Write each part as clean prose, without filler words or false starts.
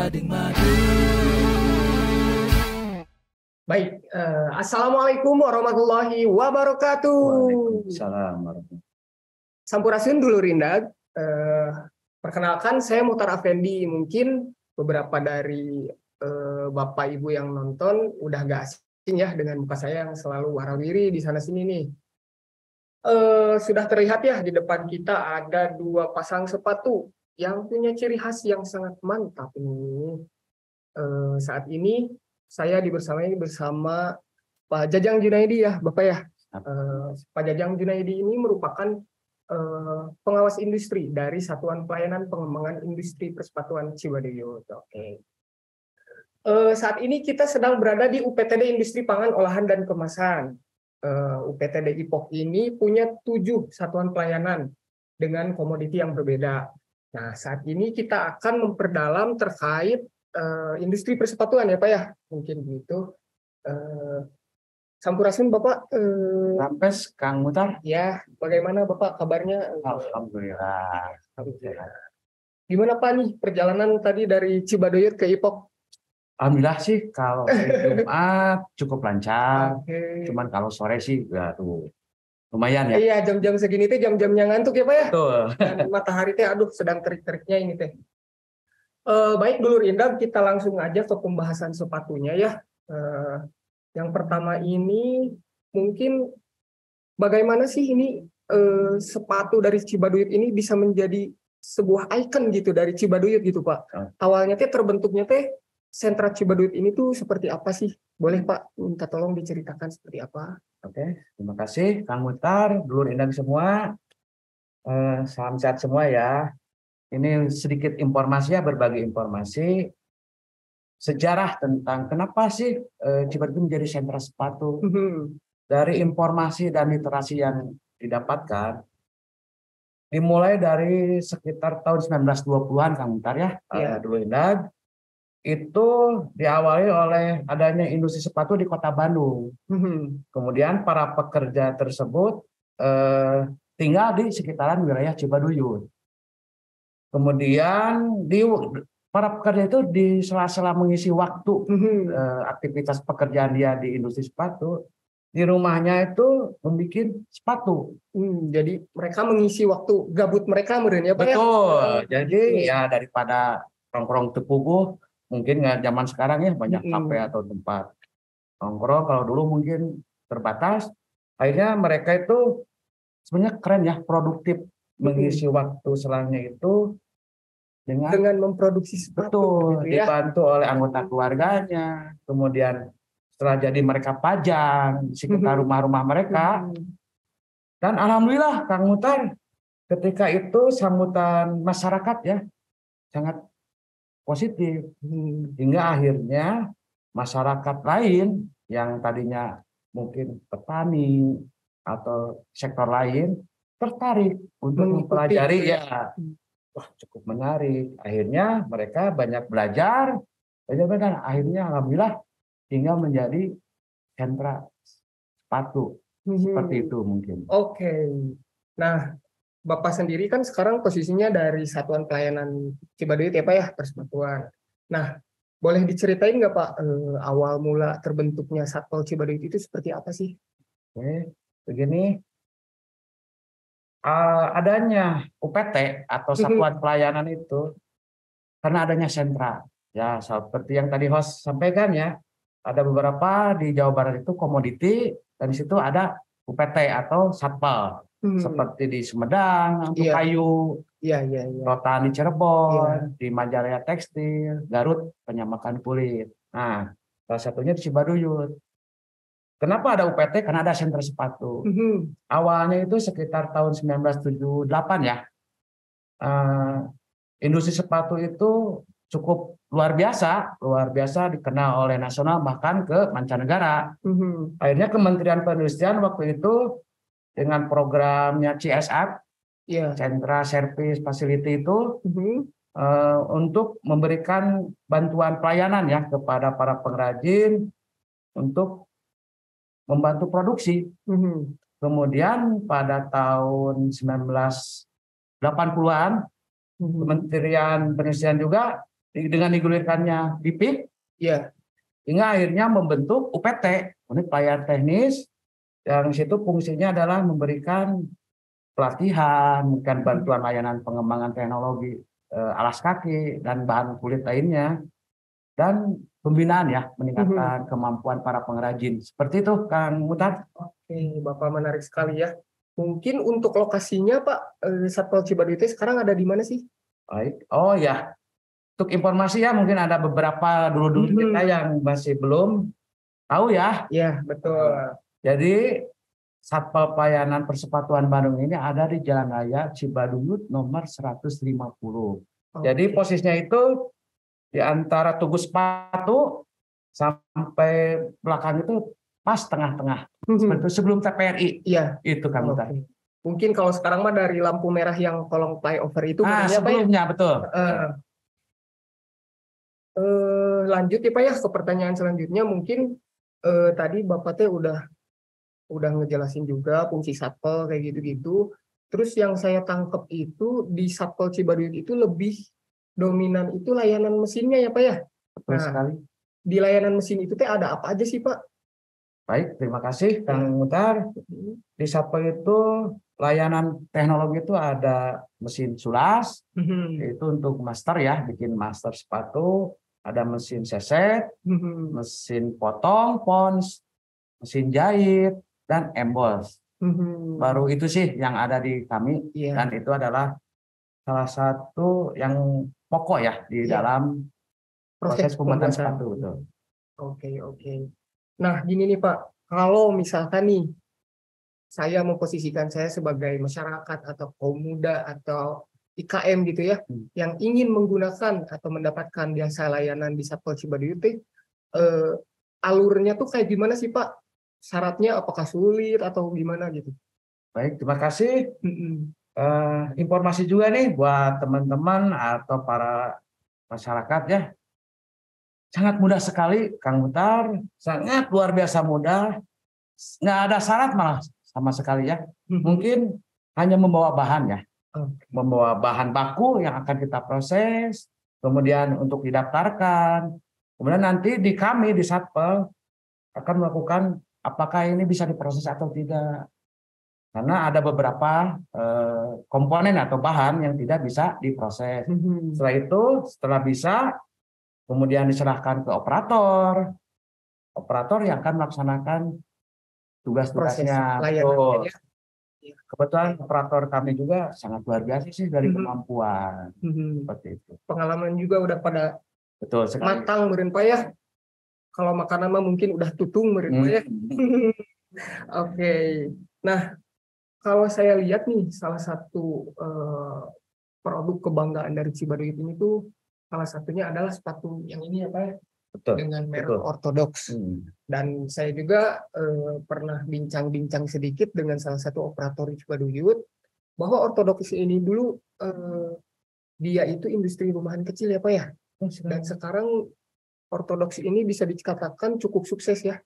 Gading Madu. Baik, Assalamualaikum warahmatullahi wabarakatuh. Waalaikumsalam warahmatullahi. Sampurasun dulu Rindag. Perkenalkan saya Muhtar Afendi. Mungkin beberapa dari Bapak Ibu yang nonton udah gak asing ya dengan muka saya yang selalu warawiri di sana sini nih. Sudah terlihat ya di depan kita ada dua pasang sepatu yang punya ciri khas yang sangat mantap ini. Saat ini saya bersama Pak Jajang Junaidi ya, Bapak ya. Pak Jajang Junaidi ini merupakan pengawas industri dari Satuan Pelayanan Pengembangan Industri Persepatuan Cibaduyut. Oke. Saat ini kita sedang berada di UPTD Industri Pangan Olahan dan Kemasan. UPTD IPOK ini punya 7 satuan pelayanan dengan komoditi yang berbeda. Nah, saat ini kita akan memperdalam terkait industri persepatuan ya Pak ya, mungkin begitu. Sampurasun Bapak. Rampes Kang Muhtar. Ya, bagaimana Bapak kabarnya? Alhamdulillah. Gimana Pak nih perjalanan tadi dari Cibaduyut ke IPOK? Alhamdulillah sih kalau Jumat cukup lancar. Okay. Cuman kalau sore sih ya tuh lumayan ya. Iya, jam-jam segini teh jam-jamnya ngantuk ya Pak ya. Betul. Dan matahari teh aduh sedang terik-teriknya ini teh. Baik dulur Indah, kita langsung aja ke pembahasan sepatunya ya. Yang pertama ini mungkin bagaimana sih ini sepatu dari Cibaduyut ini bisa menjadi sebuah ikon gitu dari Cibaduyut gitu Pak. Awalnya teh terbentuknya teh sentra Cibaduyut ini tuh seperti apa sih? Boleh Pak minta tolong diceritakan seperti apa? Oke, terima kasih Kang Muhtar, dulur Indah semua. Salam sehat semua ya. Ini sedikit informasi ya, berbagi informasi sejarah tentang kenapa sih Cibaduyut menjadi sentra sepatu. Dari informasi dan literasi yang didapatkan, dimulai dari sekitar tahun 1920-an Kang Muhtar ya, dulu Indah, itu diawali oleh adanya industri sepatu di Kota Bandung. Kemudian para pekerja tersebut tinggal di sekitaran wilayah Cibaduyut. Kemudian para pekerja itu di sela-sela mengisi waktu aktivitas pekerjaan dia di industri sepatu, di rumahnya itu membuat sepatu. Jadi mereka mengisi waktu gabut mereka meren ya Pak. Betul. Jadi ya daripada nongkrong tepuguh, mungkin nggak zaman sekarang ya banyak kafe atau tempat nongkrong. Kalau dulu mungkin terbatas. Akhirnya mereka itu sebenarnya keren ya, produktif. Mengisi waktu selangnya itu dengan memproduksi sepatu. Betul, gitu ya. Dibantu oleh anggota keluarganya. Kemudian setelah jadi mereka pajang sekitar rumah-rumah mereka. Dan alhamdulillah Kang Muhtar, ketika itu sambutan masyarakat ya sangat positif. Hingga akhirnya masyarakat lain yang tadinya mungkin petani atau sektor lain tertarik untuk mempelajari ya. Wah, cukup menarik. Akhirnya mereka banyak belajar, akhirnya alhamdulillah hingga menjadi sentra sepatu. Seperti itu mungkin. Oke. Nah, Bapak sendiri kan sekarang posisinya dari Satuan Pelayanan Cibaduyut ya Pak ya, persepatuan. Nah, boleh diceritain nggak Pak awal mula terbentuknya Satpol Cibaduyut itu seperti apa sih? Oke, begini. Adanya UPT atau Satuan Pelayanan itu karena adanya sentra. Ya, seperti yang tadi host sampaikan ya, ada beberapa di Jawa Barat itu komoditi, dan di situ ada UPT atau Satpal. Seperti di Sumedang untuk kayu, Rotan di Cirebon, di Majalaya tekstil, Garut penyamakan kulit. Nah, salah satunya di Cibaduyut. Kenapa ada UPT? Karena ada sentra sepatu. Awalnya itu sekitar tahun 1978 ya. Industri sepatu itu cukup luar biasa dikenal oleh nasional bahkan ke mancanegara. Akhirnya Kementerian Perindustrian waktu itu dengan programnya CSR, Sentra Service Facility itu, untuk memberikan bantuan pelayanan ya kepada para pengrajin untuk membantu produksi. Kemudian pada tahun 1980-an Kementerian Perindustrian juga dengan digulirkannya DIPIK, ya. hingga akhirnya membentuk UPT, unit pelayanan teknis, yang situ fungsinya adalah memberikan pelatihan, memberikan bantuan layanan pengembangan teknologi alas kaki dan bahan kulit lainnya, dan pembinaan ya, meningkatkan kemampuan para pengrajin. Seperti itu, Kang Mutar. Oke, Bapak, menarik sekali ya. Mungkin untuk lokasinya, Pak, Satpol Cibaduyut sekarang ada di mana sih? Baik. Oh ya, untuk informasi ya, mungkin ada beberapa dulu-dulu kita yang masih belum tahu ya. Ya, betul. Jadi Satpol Pelayanan Persepatuan Bandung ini ada di Jalan Raya Cibaduyut nomor 150. Jadi posisinya itu di antara Tugu Sepatu sampai belakang itu pas tengah-tengah. Seperti itu, sebelum TPRI. Iya. Itu Kang Mutar. Mungkin kalau sekarang mah dari lampu merah yang kolong flyover itu. Sebelumnya, Pak, ya? betul. Lanjut ya Pak ya ke pertanyaan selanjutnya. Mungkin tadi Bapak teh udah ngejelasin juga fungsi Satpol kayak gitu-gitu. Terus yang saya tangkap itu di Satpol Cibaduyut itu lebih dominan itu layanan mesinnya ya Pak ya. Betul sekali. Di layanan mesin itu teh ada apa aja sih Pak? Baik, terima kasih Kang Mutar. Di Satpol itu layanan teknologi itu ada mesin sulas, itu untuk master ya, bikin master sepatu, ada mesin seset, mesin potong, pons, mesin jahit, dan emboss. Baru itu sih yang ada di kami, dan itu adalah salah satu yang pokok ya di dalam proses pembuatan sepatu. Betul. Oke. Nah, gini nih Pak, kalau misalkan nih saya memposisikan saya sebagai masyarakat atau kaum muda atau IKM gitu ya, yang ingin menggunakan atau mendapatkan jasa layanan di Satpol Cibaduyut, alurnya tuh kayak gimana sih Pak? Syaratnya apakah sulit atau gimana gitu? Baik, terima kasih. Informasi juga nih buat teman-teman atau para masyarakat ya. Sangat mudah sekali, Kang Mutar. Sangat luar biasa mudah. Nggak ada syarat malah sama sekali ya. Mungkin hanya membawa bahan ya. Membawa bahan baku yang akan kita proses. Kemudian untuk didaftarkan. Kemudian nanti di kami, di Satpol, akan melakukan apakah ini bisa diproses atau tidak. Karena ada beberapa komponen atau bahan yang tidak bisa diproses. Setelah itu, setelah bisa, kemudian diserahkan ke operator. Operator yang akan melaksanakan tugas-tugasnya. Kebetulan operator kami juga sangat luar biasa sih dari kemampuan. Seperti itu. Pengalaman juga udah pada matang meureun Pak ya. Kalau makanan mah mungkin udah tutung meureun Pak ya. Oke. Nah, kalau saya lihat nih salah satu produk kebanggaan dari Cibaduyut ini tuh salah satunya adalah sepatu yang ini ya Pak ya. Dengan merek ortodoks. Dan saya juga pernah bincang-bincang sedikit dengan salah satu operator di Cibaduyut bahwa ortodoks ini dulu dia itu industri rumahan kecil ya Pak ya. Dan sekarang ortodoks ini bisa dikatakan cukup sukses ya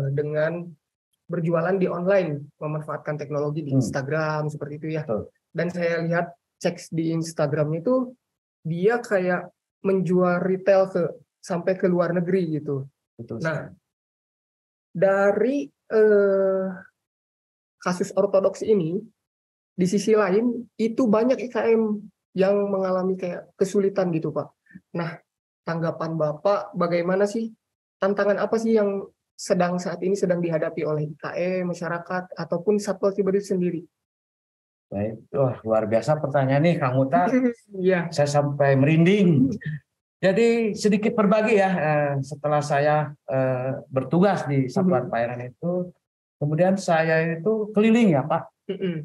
dengan berjualan di online, memanfaatkan teknologi di Instagram seperti itu ya. Dan saya lihat cek di Instagramnya itu dia kayak menjual retail sampai ke luar negeri gitu. Nah, dari kasus ortodoks ini, di sisi lain itu banyak IKM yang mengalami kayak kesulitan gitu Pak. Nah, tanggapan Bapak bagaimana sih? Tantangan apa sih yang saat ini sedang dihadapi oleh IKM, masyarakat, ataupun Satpol Cibaduyut sendiri? Baik, luar biasa pertanyaan nih Kang Mutar. Saya sampai merinding. Jadi sedikit berbagi ya, setelah saya bertugas di Satuan Pelayanan itu, kemudian saya itu keliling ya Pak,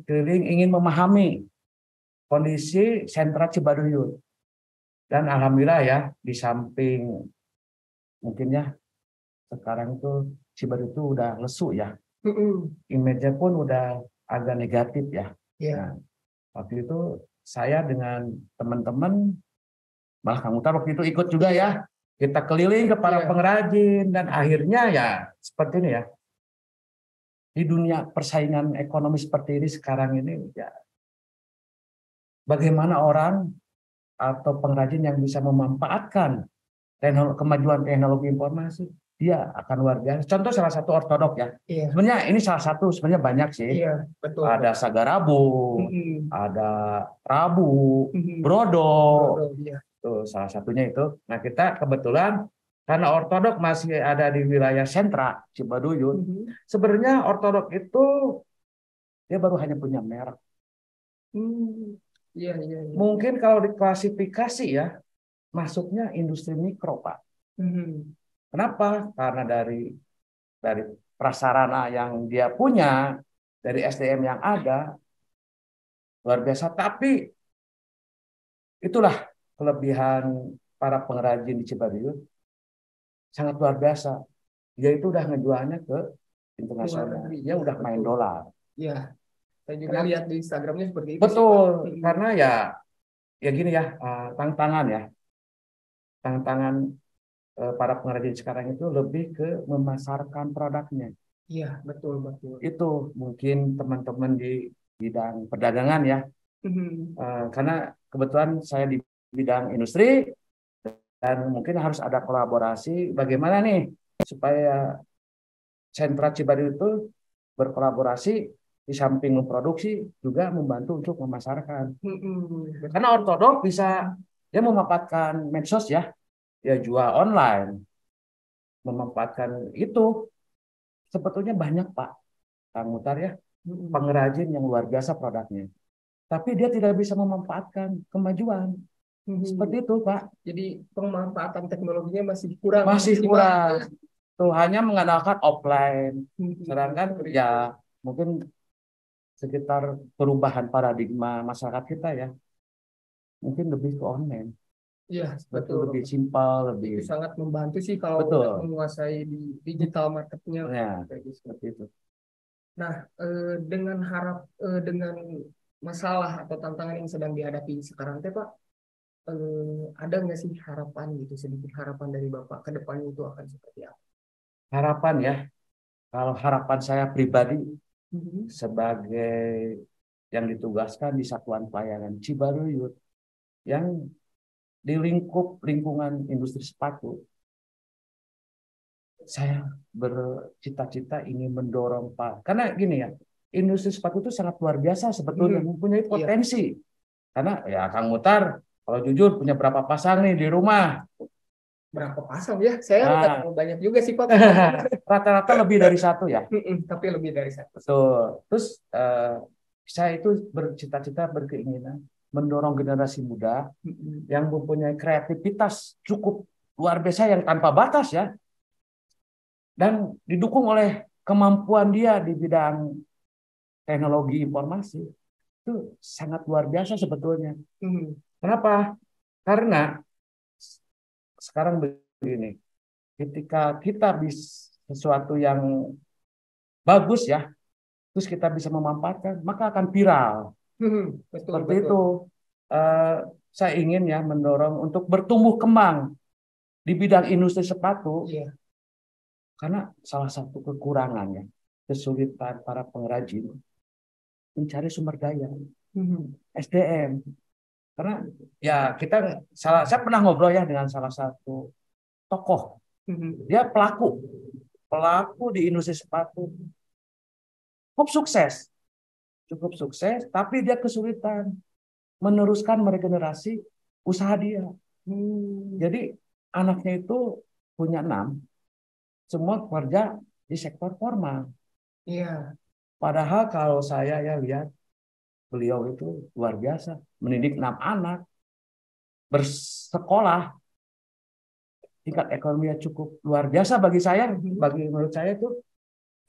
keliling ingin memahami kondisi sentra Cibaduyut. Dan alhamdulillah ya, di samping mungkin ya, sekarang itu Cibaduyut itu udah lesu ya, image-nya pun udah agak negatif ya. Nah, waktu itu saya dengan teman-teman, malah Kang Mutar waktu itu ikut juga ya. Kita keliling ke para pengrajin dan akhirnya ya seperti ini ya. Di dunia persaingan ekonomi seperti ini sekarang ini ya, bagaimana orang atau pengrajin yang bisa memanfaatkan kemajuan teknologi informasi, dia akan luar biasa. Contoh salah satu ortodok ya. Iya. Sebenarnya ini salah satu, sebenarnya banyak sih. Iya, betul. Ada Sagarabu, ada Rabu, Brodo. Iya. Tuh, salah satunya itu. Nah, kita kebetulan karena ortodok masih ada di wilayah sentra Cibaduyut. Sebenarnya ortodok itu dia baru hanya punya merek. Iya. Mungkin kalau diklasifikasi ya, masuknya industri mikro, Pak. Kenapa? Karena dari prasarana yang dia punya, dari SDM yang ada, luar biasa. Tapi itulah kelebihan para pengrajin di Cibaduyut, sangat luar biasa. Dia itu udah ngejualnya ke internasional. Dia udah main dolar. Iya. Saya juga lihat di Instagramnya seperti itu. Betul. Karena ya gini ya, tantangan para pengrajin sekarang itu lebih ke memasarkan produknya. Iya, betul. Itu mungkin teman-teman di bidang perdagangan ya. Karena kebetulan saya di bidang industri dan mungkin harus ada kolaborasi. Bagaimana nih supaya sentra Cibaduyut itu berkolaborasi, di samping memproduksi juga membantu untuk memasarkan. Karena ortodok bisa dia memanfaatkan medsos ya, dia jual online, memanfaatkan itu. Sebetulnya banyak Pak Kang Mutar ya, pengrajin yang luar biasa produknya, tapi dia tidak bisa memanfaatkan kemajuan. Seperti itu Pak. Jadi pemanfaatan teknologinya masih kurang. Tuh hanya mengandalkan offline. Sedangkan ya mungkin sekitar perubahan paradigma masyarakat kita ya, mungkin lebih ke online. Iya, betul. Lebih simpel, lebih. Itu sangat membantu sih kalau udah menguasai di digital marketnya. Ya, seperti itu. Nah, dengan masalah atau tantangan yang sedang dihadapi sekarang, Pak, ada nggak sih harapan gitu, sedikit harapan dari Bapak ke depannya itu akan seperti apa? Harapan ya, kalau harapan saya pribadi sebagai yang ditugaskan di Satuan Pelayanan Cibaduyut yang di lingkungan industri sepatu, saya bercita-cita ingin mendorong Pak. Karena gini ya, industri sepatu itu sangat luar biasa sebetulnya, mempunyai potensi. Karena ya Kang Mutar, kalau jujur punya berapa pasang nih di rumah? Berapa pasang ya? Saya nggak terlalu banyak juga sih Pak. Rata-rata lebih dari satu ya. Tapi lebih dari satu. Betul. Terus saya itu bercita-cita, berkeinginan mendorong generasi muda yang mempunyai kreativitas cukup luar biasa yang tanpa batas ya, dan didukung oleh kemampuan dia di bidang teknologi informasi, itu sangat luar biasa sebetulnya. Kenapa? Karena sekarang begini, ketika kita bisa sesuatu yang bagus ya, terus kita bisa memanfaatkan, maka akan viral. Seperti itu. Saya ingin ya mendorong untuk bertumbuh kembang di bidang industri sepatu. Karena salah satu kekurangannya, kesulitan para pengrajin mencari sumber daya, SDM. Karena ya saya pernah ngobrol ya dengan salah satu tokoh. Dia pelaku di industri sepatu. Cukup sukses, tapi dia kesulitan meneruskan meregenerasi usaha dia. Jadi anaknya itu punya 6, semua kerja di sektor formal. Iya. Padahal kalau saya ya lihat beliau itu luar biasa, mendidik 6 anak, bersekolah, tingkat ekonominya cukup luar biasa bagi saya. Menurut saya itu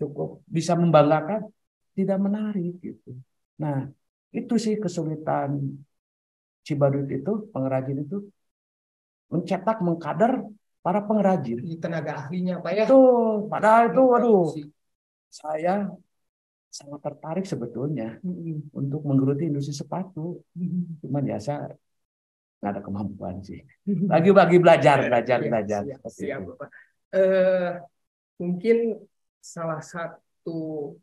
cukup bisa membanggakan, tidak menarik gitu. Nah, itu sih kesulitan Cibaduyut itu, pengrajin itu mencetak, mengkader para pengrajin. Tenaga ahlinya Pak ya. Padahal itu waduh, saya sangat tertarik sebetulnya untuk menggeluti industri sepatu. Cuman ya saya nggak ada kemampuan sih. Lagi belajar. Siap, Bapak. Mungkin salah satu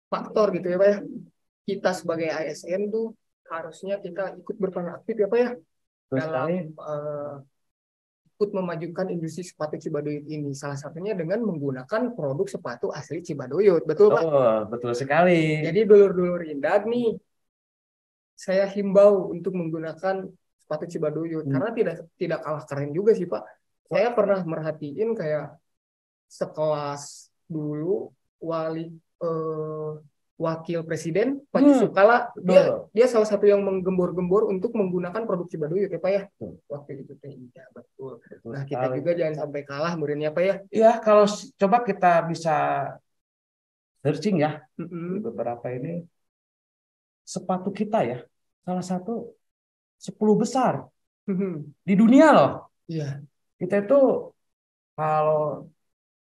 faktor gitu ya Pak ya, kita sebagai ASN tuh harusnya kita ikut berperan aktif ya Pak ya Terus dalam sekali. ikut memajukan industri sepatu Cibaduyut ini. Salah satunya dengan menggunakan produk sepatu asli Cibaduyut. Betul Pak? Betul sekali. Jadi dulur-dulur Indah nih, saya himbau untuk menggunakan sepatu Cibaduyut karena tidak kalah keren juga sih Pak. Saya pernah merhatiin kayak sekelas dulu wakil presiden Pak Yusuf Kala, dia salah satu yang menggembor-gembor untuk menggunakan produk Cibaduyut ya Pak ya. Waktu itu ya, betul. Nah kita juga jangan sampai kalah muridnya Pak ya. Iya, kalau coba kita bisa searching ya di beberapa ini sepatu kita ya salah satu 10 besar di dunia loh. Iya. Kita itu kalau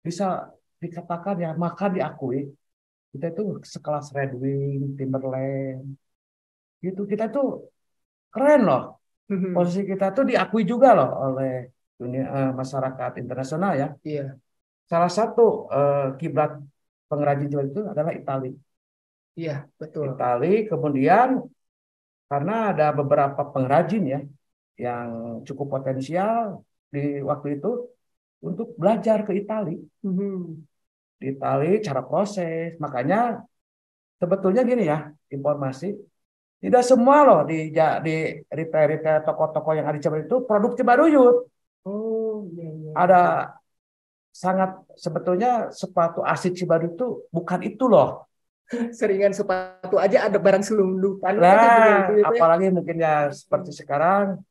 bisa dikatakan ya maka diakui kita itu sekelas Red Wing, Timberland, gitu kita tuh keren loh. Posisi kita tuh diakui juga loh oleh dunia masyarakat internasional ya. Iya. Salah satu kiblat pengrajin jual itu adalah Italia. Iya betul. Italia kemudian karena ada beberapa pengrajin ya yang cukup potensial di waktu itu untuk belajar ke Italia. Di Italia cara proses, makanya sebetulnya gini ya informasi tidak semua loh di retail toko-toko yang ada di Cibaduyut itu produk Cibaduyut. Oh iya. Ada sangat sebetulnya sepatu asli Cibaduyut itu bukan itu loh. Seringan sepatu aja ada barang selundupan. Nah, apalagi mungkin ya seperti sekarang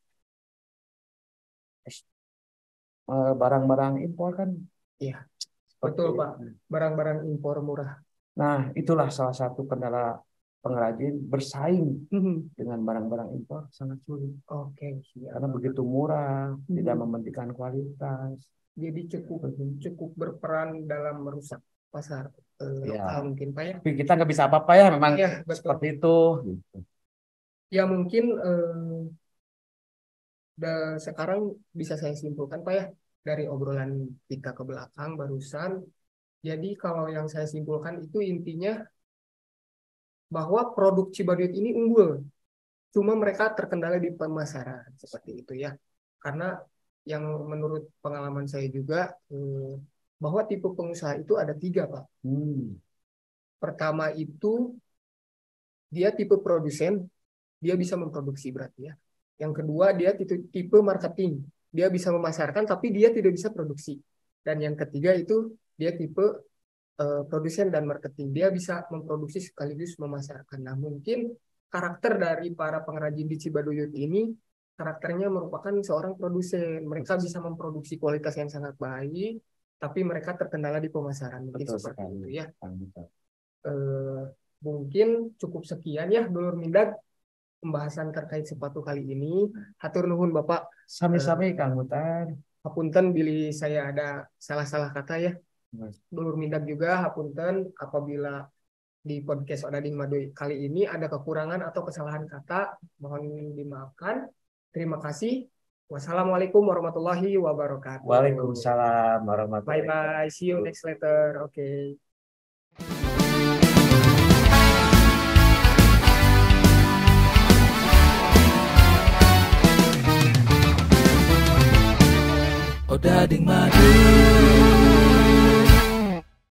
barang-barang impor kan. Iya. Betul Pak, barang-barang impor murah. Nah, itulah salah satu kendala pengrajin bersaing dengan barang-barang impor sangat sulit. Oke, karena begitu murah, tidak mementingkan kualitas. Jadi cukup berperan dalam merusak pasar lokal mungkin Pak ya. Tapi kita nggak bisa apa-apa ya, memang seperti itu. Ya mungkin sekarang bisa saya simpulkan Pak ya. Dari obrolan kita ke belakang barusan, jadi kalau yang saya simpulkan itu intinya bahwa produk Cibaduyut ini unggul, cuma mereka terkendala di pemasaran seperti itu ya. Karena yang menurut pengalaman saya juga bahwa tipe pengusaha itu ada 3 Pak. Pertama itu dia tipe produsen, dia bisa memproduksi berarti ya. Yang kedua dia tipe marketing. Dia bisa memasarkan tapi dia tidak bisa produksi. Dan yang ketiga itu dia tipe produsen dan marketing. Dia bisa memproduksi sekaligus memasarkan. Nah mungkin karakter dari para pengrajin di Cibaduyut ini karakternya merupakan seorang produsen. Mereka bisa memproduksi kualitas yang sangat baik, tapi mereka terkendala di pemasaran. Mungkin seperti itu ya. Mungkin cukup sekian ya Dulur Mindag pembahasan terkait sepatu kali ini. Hatur nuhun Bapak. Sami-sami Kang Mutar. Hapunten bila saya ada salah-salah kata ya. Dulur Mindag juga hapunten apabila di podcast Odading Madoy kali ini ada kekurangan atau kesalahan kata, mohon dimaafkan. Terima kasih. Wassalamualaikum warahmatullahi wabarakatuh. Waalaikumsalam warahmatullahi wabarakatuh. Bye bye. See you next letter. Oke. Odading Madu.